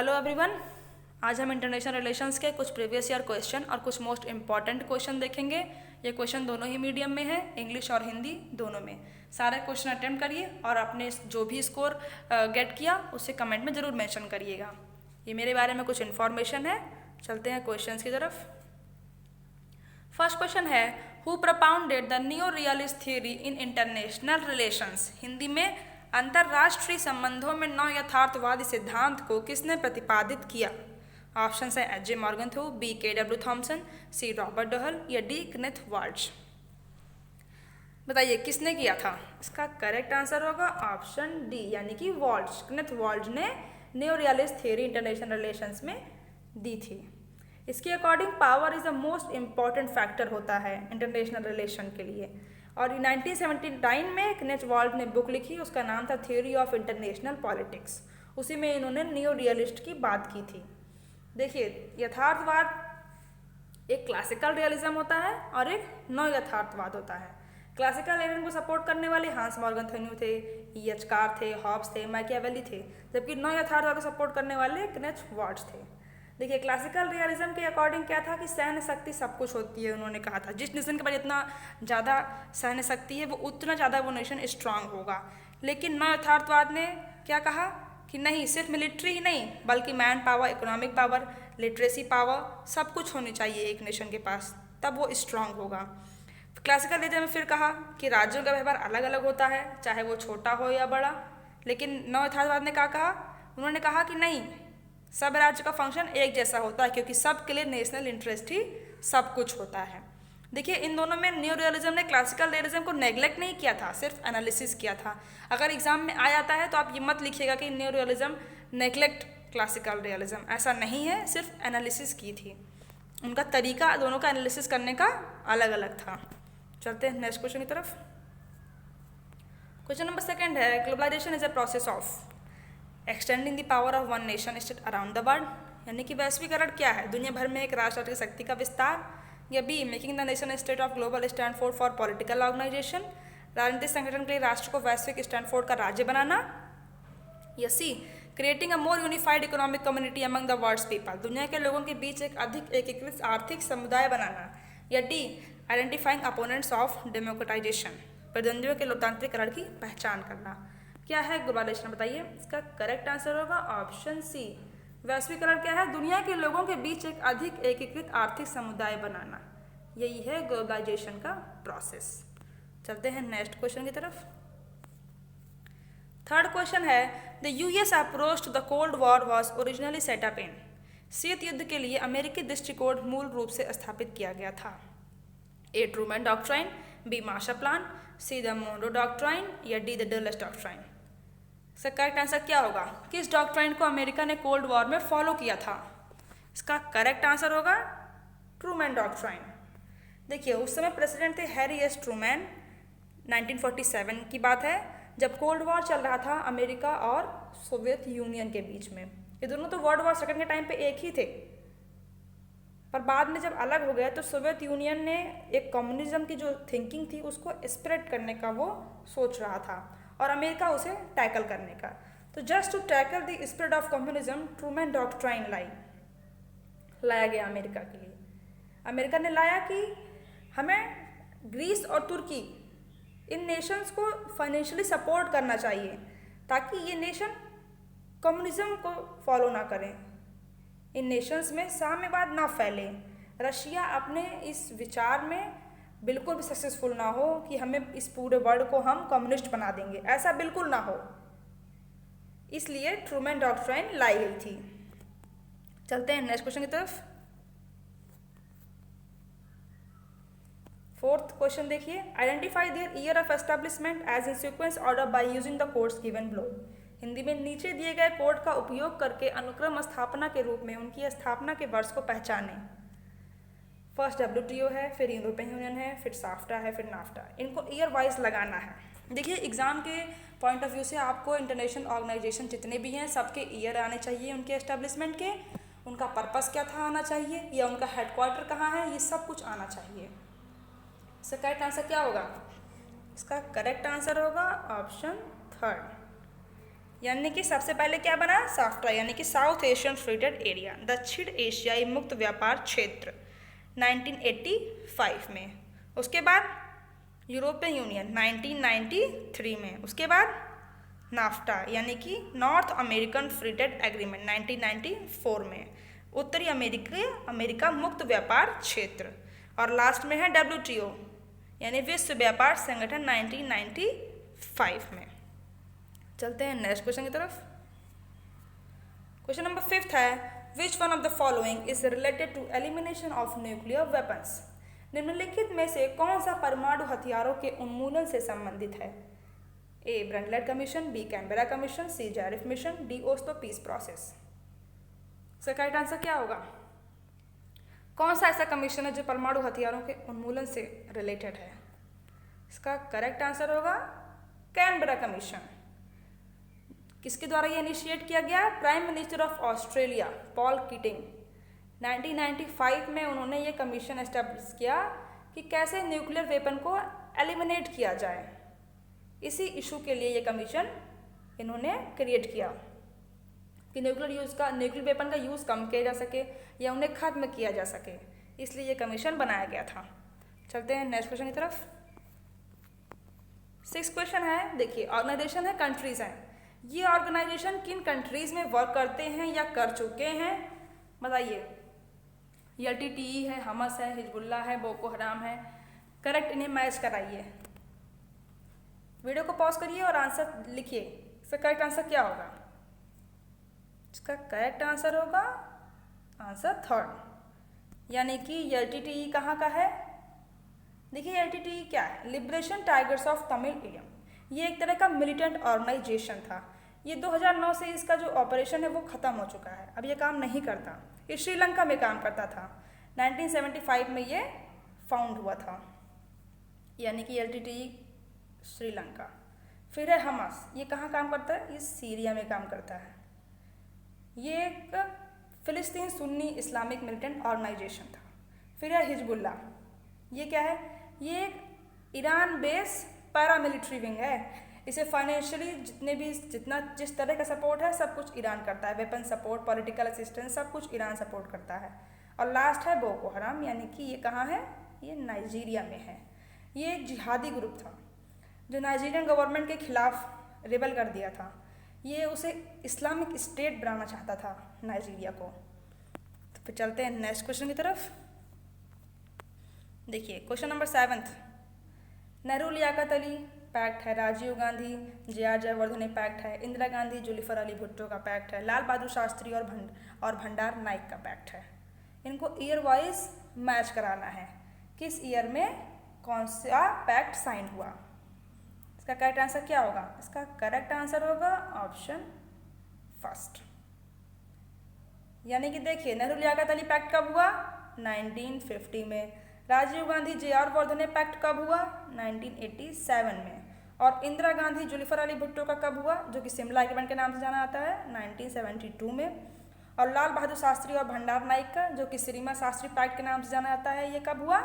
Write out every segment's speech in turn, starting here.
Hello everyone. आज हम international relations के कुछ प्रीवियस ईयर क्वेश्चन और कुछ मोस्ट इंपॉर्टेंट क्वेश्चन देखेंगे। ये क्वेश्चन दोनों ही मीडियम में है, इंग्लिश और हिंदी दोनों में। सारे क्वेश्चन अटेम्प्ट करिए और आपने जो भी स्कोर गेट किया उसे कमेंट में ज़रूर मेंशन करिएगा। ये मेरे बारे में कुछ इन्फॉर्मेशन है। चलते हैं क्वेश्चंस की तरफ। फर्स्ट क्वेश्चन है, who propounded the new realist theory in international relations. Hindi में अंतर्राष्ट्रीय संबंधों में नव यथार्थवादी सिद्धांत को किसने प्रतिपादित किया? ऑप्शन है H J Morgenthau, B K W Thomson, C Robert Dahl या डी कनेथ वाल्ज। बताइए किसने किया था? इसका करेक्ट आंसर होगा ऑप्शन डी यानी कि वाल्ज। कनेथ वाल्ज ने new realist theory international relations में दी थी। इसके according power is the most important factor होता है इंटरनेशनल रिलेशन के लिए। और 1979 में कनेथ वाल्ज ने बुक लिखी, उसका नाम था थ्योरी ऑफ इंटरनेशनल पॉलिटिक्स। उसी में इन्होंने न्यू रियलिस्ट की बात की थी। देखिए, यथार्थवाद एक क्लासिकल रियलिज्म होता है और एक नव यथार्थवाद होता है। क्लासिकल रियलिज्म को सपोर्ट करने वाले हांस मॉर्गन थे, एच कार थे, हॉब्स थे, मैकियावेली थे, जबकि नव यथार्थवाद को सपोर्ट करने वाले कनेथ वाल्ज थे। देखिए, क्लासिकल रियलिज्म के अकॉर्डिंग क्या था कि सैन्य शक्ति सब कुछ होती है। उन्होंने कहा था जिस नेशन के पास जितना ज़्यादा सैन्य शक्ति है वो उतना ज़्यादा वो नेशन स्ट्रांग होगा। लेकिन नव यथार्थवाद ने क्या कहा कि नहीं, सिर्फ मिलिट्री ही नहीं बल्कि man power, economic power, literacy power सब कुछ होनी चाहिए एक नेशन के पास, तब वो स्ट्रांग होगा। क्लासिकल रियलिज्म में फिर कहा कि राज्यों का व्यवहार अलग अलग होता है, चाहे वो छोटा हो या बड़ा। लेकिन नव यथार्थवाद ने क्या कहा? उन्होंने कहा कि नहीं, सब राज्य का फंक्शन एक जैसा होता है क्योंकि सब के लिए नेशनल इंटरेस्ट ही सब कुछ होता है। देखिए, इन दोनों में न्यू रियलिज्म ने क्लासिकल रियलिज्म को नेग्लेक्ट नहीं किया था, सिर्फ एनालिसिस किया था। अगर एग्जाम में आ जाता है तो आप ये मत लिखिएगा कि new realism neglect classical realism, ऐसा नहीं है, सिर्फ एनालिसिस की थी। उनका तरीका दोनों का एनालिसिस करने का अलग अलग था। चलते हैं नेक्स्ट क्वेश्चन की तरफ। क्वेश्चन नंबर सेकंड है, globalization is a process of extending the power of one nation state around the world. यानी कि वैश्वीकरण क्या है? दुनिया भर में एक राष्ट्र की शक्ति का विस्तार। या B, making the nation state of global standard for political organization, राजनीतिक संगठन के लिए राष्ट्र को वैश्विक स्टैंडफोर्ड का राज्य बनाना। या C, creating a more unified economic community among the world's people, दुनिया के लोगों के बीच एक अधिक एकीकृत आर्थिक समुदाय बनाना। या D, identifying opponents of democratization, प्रतिद्वंदियों के लोकतांत्रिकरण की पहचान करना। क्या है ग्लोबलाइजेशन? बताइए। इसका करेक्ट आंसर होगा ऑप्शन सी, वैश्वीकरण क्या है? दुनिया के लोगों के बीच एक अधिक एकीकृत आर्थिक समुदाय बनाना, यही है ग्लोबलाइजेशन का प्रोसेस। चलते हैं नेक्स्ट क्वेश्चन की तरफ। थर्ड क्वेश्चन है, the US approach to the cold war was originally set up in. शीत युद्ध के लिए अमेरिकी दृष्टिकोण मूल रूप से स्थापित किया गया था। A, Truman doctrine, B, Marshall plan, C, the Monroe doctrine या डी, द डल्स डॉक्ट्राइन। इसका करेक्ट आंसर क्या होगा? किस डॉक्ट्राइन को अमेरिका ने कोल्ड वॉर में फॉलो किया था? इसका करेक्ट आंसर होगा ट्रूमैन डॉक्ट्राइन। देखिए, उस समय प्रेसिडेंट थे हैरी एस ट्रूमैन। 1947 की बात है, जब कोल्ड वॉर चल रहा था अमेरिका और सोवियत यूनियन के बीच में। ये दोनों तो वर्ल्ड वॉर सेकंड के टाइम पे एक ही थे, पर बाद में जब अलग हो गए तो सोवियत यूनियन ने एक कम्युनिज्म की जो थिंकिंग थी उसको स्प्रेड करने का वो सोच रहा था और अमेरिका उसे टैकल करने का। तो just to tackle the spread of communism, Truman doctrine लाया गया अमेरिका के लिए। अमेरिका ने लाया कि हमें ग्रीस और तुर्की इन नेशंस को फाइनेंशियली सपोर्ट करना चाहिए ताकि ये नेशन कम्युनिज्म को फॉलो ना करें, इन नेशंस में साम्यवाद ना फैले। रशिया अपने इस विचार में बिल्कुल भी सक्सेसफुल ना हो कि हमें इस पूरे वर्ल्ड को हम कम्युनिस्ट बना देंगे, ऐसा बिल्कुल ना हो, इसलिए ट्रूमैन डॉक्ट्राइन लाई गई थी। चलते हैं नेक्स्ट क्वेश्चन की तरफ। फोर्थ क्वेश्चन देखिए, identify their year of establishment as in sequence order by using the codes given below. Hindi में नीचे दिए गए कोड का उपयोग करके अनुक्रम स्थापना के रूप में उनकी स्थापना के वर्ष को पहचानें। फर्स्ट WTO है, फिर यूरोपियन यूनियन है, फिर साफ्टा है, फिर नाफ्टा। इनको ईयर वाइज लगाना है। देखिए, एग्जाम के पॉइंट ऑफ व्यू से आपको इंटरनेशनल ऑर्गेनाइजेशन जितने भी हैं सबके ईयर आने चाहिए, उनके एस्टेब्लिशमेंट के, उनका पर्पस क्या था आना चाहिए, या उनका हेडक्वार्टर कहाँ है, ये सब कुछ आना चाहिए। इसका करेक्ट आंसर क्या होगा? इसका करेक्ट आंसर होगा ऑप्शन थर्ड, यानी कि सबसे पहले क्या बना, साफ्टा यानी कि south Asian free trade area, दक्षिण एशियाई मुक्त व्यापार क्षेत्र 1985 में। उसके बाद यूरोपियन यूनियन 1993 में। उसके बाद नाफ्टा यानी कि north American free trade agreement 1994 में, उत्तरी अमेरिका मुक्त व्यापार क्षेत्र। और लास्ट में है WTO यानी विश्व व्यापार संगठन 1995 में। चलते हैं नेक्स्ट क्वेश्चन की तरफ। क्वेश्चन नंबर 5 है, which one of the following is related to elimination of nuclear weapons. निम्नलिखित में से कौन सा परमाणु हथियारों के उन्मूलन से संबंधित है? A Brundtland commission, B Canberra commission, C Zarif mission, D Oslo peace process. इसका करेक्ट आंसर क्या होगा? कौन सा ऐसा कमीशन है जो परमाणु हथियारों के उन्मूलन से रिलेटेड है? इसका करेक्ट आंसर होगा कैनबेरा कमीशन। किसके द्वारा ये इनिशिएट किया गया? Prime minister of Australia Paul kidding 1995 में उन्होंने ये कमीशन एस्टेब्लिश किया कि कैसे न्यूक्लियर वेपन को एलिमिनेट किया जाए। इसी इशू के लिए ये कमीशन इन्होंने क्रिएट किया कि न्यूक्लियर वेपन का यूज़ कम किया जा सके या उन्हें खत्म किया जा सके, इसलिए ये कमीशन बनाया गया था। चलते हैं नेक्स्ट क्वेश्चन की तरफ। 6 क्वेश्चन है, देखिए ऑर्गेनाइजेशन है, कंट्रीज हैं। ये ऑर्गेनाइजेशन किन कंट्रीज में वर्क करते हैं या कर चुके हैं, बताइए। LTTE है, हमस है, हिजबुल्ला है, बोको हराम है। करेक्ट इन्हें मैच कराइए। वीडियो को पॉज करिए और आंसर लिखिए। इसका करेक्ट आंसर क्या होगा? इसका करेक्ट आंसर होगा आंसर 3rd यानी कि LTTE कहाँ का है? देखिए LTTE क्या है? लिबरेशन टाइगर्स ऑफ तमिल इलम। ये एक तरह का मिलिटेंट ऑर्गेनाइजेशन था। ये 2009 से इसका जो ऑपरेशन है वो ख़त्म हो चुका है, अब ये काम नहीं करता। ये श्रीलंका में काम करता था। 1975 में ये फाउंड हुआ था, यानी कि LTTE श्रीलंका। फिर है हमास, ये कहाँ काम करता है? ये सीरिया में काम करता है। ये एक फ़िलिस्तीन सुन्नी इस्लामिक मिलिटेंट ऑर्गेनाइजेशन था। फिर है हिजबुल्ला, ये क्या है? ये एक ईरान बेस पैरामिलिट्री विंग है। इसे फाइनेंशियली जिस तरह का सपोर्ट है सब कुछ ईरान करता है। वेपन सपोर्ट, पॉलिटिकल असिस्टेंस, सब कुछ ईरान सपोर्ट करता है। और लास्ट है बोको हराम, यानी कि ये कहाँ है? ये नाइजीरिया में है। ये एक जिहादी ग्रुप था जो नाइजीरियन गवर्नमेंट के खिलाफ रिबेल कर दिया था। ये उसे इस्लामिक स्टेट बनाना चाहता था नाइजीरिया को। तो फिर चलते हैं नेक्स्ट क्वेश्चन की तरफ। देखिए question number 7, Nehru Liaquat Ali pact है, राजीव गांधी JR जयवर्धने पैक्ट है, इंदिरा गांधी जुल्फिकार अली भुट्टो का पैक्ट है, लाल बहादुर शास्त्री और भंडार नाइक का पैक्ट है। इनको ईयर वाइज मैच कराना है, किस ईयर में कौन सा पैक्ट साइन हुआ। इसका करेक्ट आंसर क्या होगा? इसका करेक्ट आंसर होगा ऑप्शन 1, यानी कि देखिए नेहरू लियाकत अली पैक्ट कब हुआ? 1950 में। राजीव गांधी JR वर्धने पैक्ट कब हुआ? 1987 में। और इंदिरा गांधी जुल्फिकार अली भुट्टो का कब हुआ, जो कि सिमला एग्रीमेंट के नाम से जाना जाता है? 1972 में। और लाल बहादुर शास्त्री और भंडार नाइक का, जो कि श्रीमा शास्त्री पैक्ट के नाम से जाना जाता है, ये कब हुआ?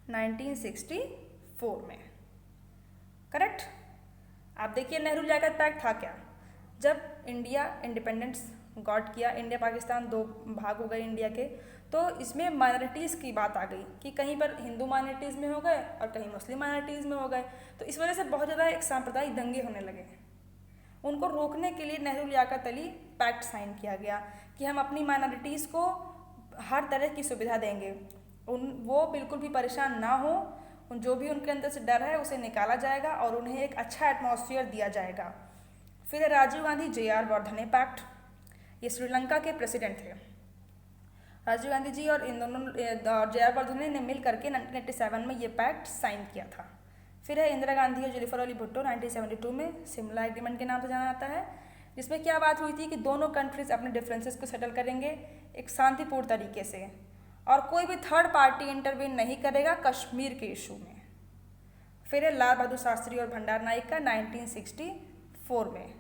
1964 में। करेक्ट। आप देखिए नेहरू लियाकत पैक्ट था क्या? जब इंडिया इंडिपेंडेंस गॉट किया, इंडिया पाकिस्तान 2 भाग हो गए इंडिया के, तो इसमें माइनॉरिटीज़ की बात आ गई कि कहीं पर हिंदू माइनॉरिटीज़ में हो गए और कहीं मुस्लिम माइनॉरिटीज़ में हो गए। तो इस वजह से बहुत ज़्यादा एक सांप्रदायिक दंगे होने लगे। उनको रोकने के लिए नेहरू लियाकत अली पैक्ट साइन किया गया कि हम अपनी माइनॉरिटीज़ को हर तरह की सुविधा देंगे, वो बिल्कुल भी परेशान ना हो, जो भी उनके अंदर से डर है उसे निकाला जाएगा और उन्हें एक अच्छा एटमॉस्फेयर दिया जाएगा। फिर राजीव गांधी JR वर्धने पैक्ट, ये श्रीलंका के प्रेसिडेंट थे। राजीव गांधी जी और इन दोनों JR वर्धने ने मिल करके 1987 में ये पैक्ट साइन किया था। फिर है इंदिरा गांधी और जुल्फिकार अली भुट्टो 1972 में, सिमला एग्रीमेंट के नाम से जाना जाता है, जिसमें क्या बात हुई थी कि दोनों कंट्रीज अपने डिफरेंसेस को सेटल करेंगे एक शांतिपूर्ण तरीके से और कोई भी थर्ड पार्टी इंटरवीन नहीं करेगा कश्मीर के इशू में। फिर है लाल बहादुर शास्त्री और भंडार नाइक का 1964 में,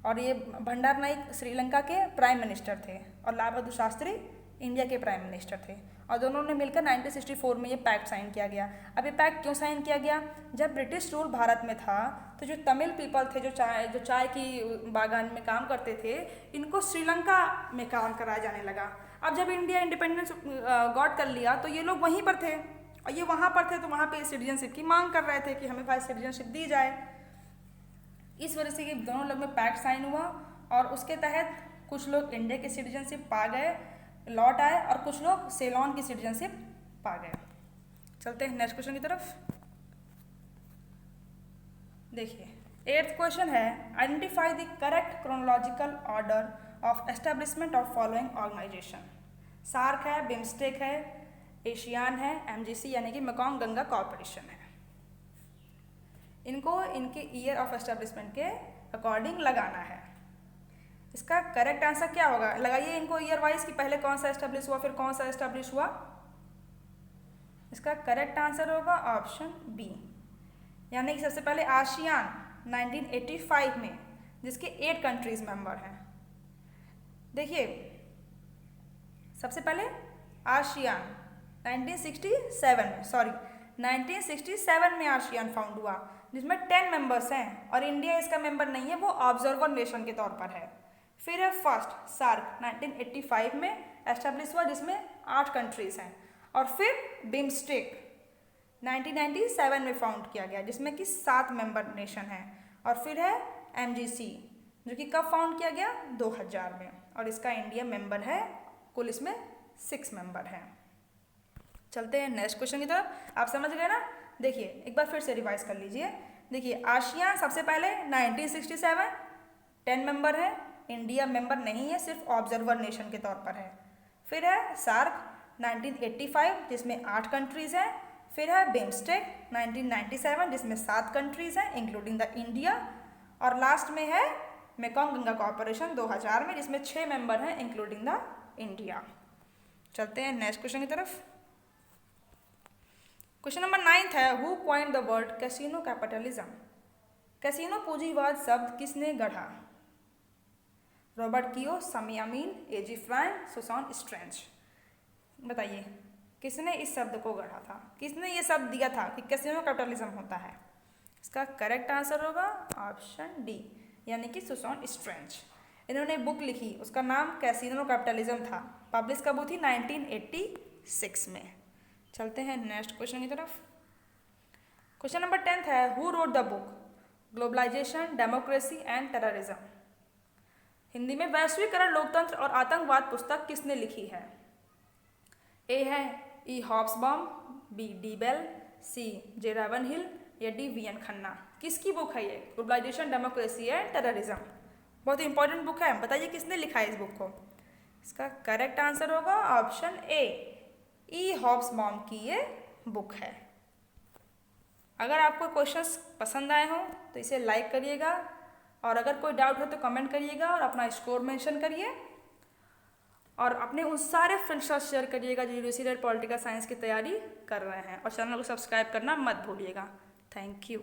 और ये भंडार नाइक श्रीलंका के प्राइम मिनिस्टर थे और लाल बहादुर शास्त्री इंडिया के प्राइम मिनिस्टर थे, और दोनों ने मिलकर 1964 में ये पैक्ट साइन किया गया। अब ये पैक्ट क्यों साइन किया गया? जब ब्रिटिश रूल भारत में था तो जो तमिल पीपल थे, जो चाय की बागान में काम करते थे, इनको श्रीलंका में काम कराया जाने लगा। अब जब इंडिया इंडिपेंडेंस गॉट कर लिया तो ये लोग वहीं पर थे और ये वहाँ पर थे, तो वहाँ पे सिटीजनशिप की मांग कर रहे थे कि हमें भाई सिटीजनशिप दी जाए। इस वजह से ये दोनों लोग में पैक्ट साइन हुआ और उसके तहत कुछ लोग इंडिया की सिटीजनशिप पा गए, लौट आए, और कुछ लोग सेलोन की सिटीजनशिप पा गए। चलते हैं नेक्स्ट क्वेश्चन की तरफ। देखिए 8th क्वेश्चन है, identify the correct chronological order of establishment of following organization. SAARC है, बिम्स्टेक है, एशियान है, एमजीसी यानी कि मेकॉन्ग गंगा कॉरपोरेशन है। इनको इनके ईयर ऑफ एस्टेब्लिशमेंट के अकॉर्डिंग लगाना है। इसका करेक्ट आंसर क्या होगा? लगाइए इनको ईयर वाइज कि पहले कौन सा एस्टेब्लिश हुआ फिर कौन सा एस्टेब्लिश हुआ। इसका करेक्ट आंसर होगा ऑप्शन बी, यानी कि सबसे पहले आसियान 1985 में, जिसके 8 कंट्रीज मेंबर हैं। देखिए सबसे पहले आसियान 1967 में आसियान फाउंड हुआ, जिसमें 10 मेंबर्स हैं और इंडिया इसका मेंबर नहीं है, वो ऑब्जर्वर नेशन के तौर पर है। फिर है फर्स्ट सार्क 1985 में एस्टेब्लिश हुआ, जिसमें 8 कंट्रीज हैं। और फिर बिम्स्टेक 1997 में फाउंड किया गया, जिसमें कि 7 मेंबर नेशन हैं। और फिर है एमजीसी, जो कि कब फाउंड किया गया? 2000 में, और इसका इंडिया मेंबर है। कुल इसमें 6 मेंबर हैं। चलते हैं नेक्स्ट क्वेश्चन की तरफ। आप समझ गए ना? देखिए एक बार फिर से रिवाइज कर लीजिए। देखिए आसियान सबसे पहले 1967 10 मेंबर है, इंडिया मेंबर नहीं है, सिर्फ ऑब्जर्वर नेशन के तौर पर है। फिर है सार्क 1985 जिसमें 8 कंट्रीज हैं। फिर है बिम्स्टेक 1997 जिसमें 7 कंट्रीज हैं इंक्लूडिंग द इंडिया। और लास्ट में है मेकॉन्ग गंगा कॉरपोरेशन 2000 में, जिसमें 6 मेंबर हैं इंक्लूडिंग द इंडिया। चलते हैं नेक्स्ट क्वेश्चन की तरफ। क्वेश्चन नंबर 9 है, who coined the word casino capitalism. Casino पूंजीवाद शब्द किसने गढ़ा? रॉबर्ट कियो, समी अमीन, एजी फ्रांक, सुसान स्ट्रेंज। बताइए किसने इस शब्द को गढ़ा था? किसने ये शब्द दिया था कि कैसीनो कैपिटलिज्म होता है? इसका करेक्ट आंसर होगा ऑप्शन डी, यानी कि सुसान स्ट्रेंज। इन्होंने बुक लिखी, उसका नाम कैसीनो कैपिटलिज्म था। पब्लिश कब हुई थी? 1986 में। चलते हैं नेक्स्ट क्वेश्चन की तरफ। क्वेश्चन नंबर 10 है, who wrote the book globalization, democracy and terrorism. Hindi में वैश्वीकरण, लोकतंत्र और आतंकवाद पुस्तक किसने लिखी है? ए है E Hobsbawm, B D Bell, C J Ravenhill या डी वी एन खन्ना। किसकी बुक है ये? Globalization, democracy and terrorism. बहुत इंपॉर्टेंट बुक है, बताइए किसने लिखा है इस बुक को? इसका करेक्ट आंसर होगा ऑप्शन ए, ई हॉब्सबॉम की ये बुक है। अगर आपको क्वेश्चंस पसंद आए हों तो इसे लाइक करिएगा, और अगर कोई डाउट हो तो कमेंट करिएगा और अपना स्कोर मेंशन करिए, और अपने उन सारे फ्रेंड्स के साथ शेयर करिएगा जो यूनिवर्सिटी पॉलिटिकल साइंस की तैयारी कर रहे हैं, और चैनल को सब्सक्राइब करना मत भूलिएगा। Thank you.